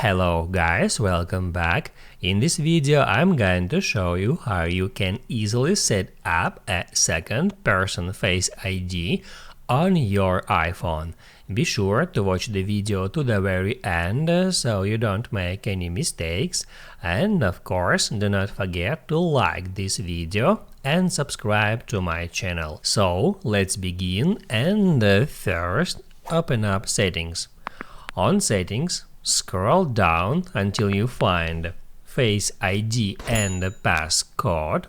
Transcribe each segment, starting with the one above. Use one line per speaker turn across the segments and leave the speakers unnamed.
Hello guys, welcome back. In this video I'm going to show you how you can easily set up a second person Face ID on your iPhone. Be sure to watch the video to the very end so you don't make any mistakes, and of course do not forget to like this video and subscribe to my channel. So let's begin, and first open up Settings. On Settings, scroll down until you find Face ID and passcode.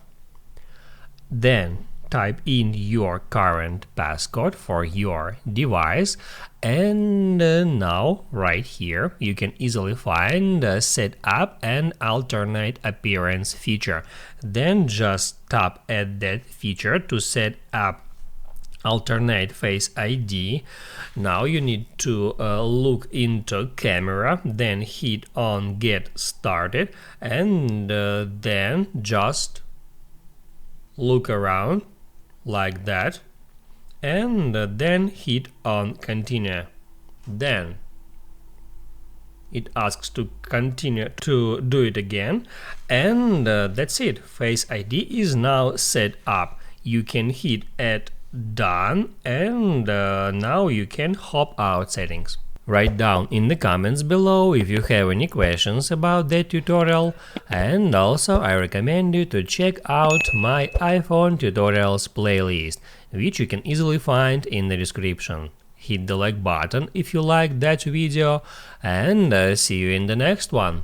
Then type in your current passcode for your device, and now right here you can easily find Set up an alternate appearance feature. Then just tap at that feature to set up alternate Face ID. Now you need to look into camera, then hit on Get Started, and then just look around like that, and then hit on Continue. Then it asks to continue to do it again, and that's it. Face ID is now set up. You can hit at Done, and now you can hop out Settings. Write down in the comments below if you have any questions about that tutorial, and also I recommend you to check out my iPhone tutorials playlist, which you can easily find in the description. Hit the like button if you liked that video, and see you in the next one.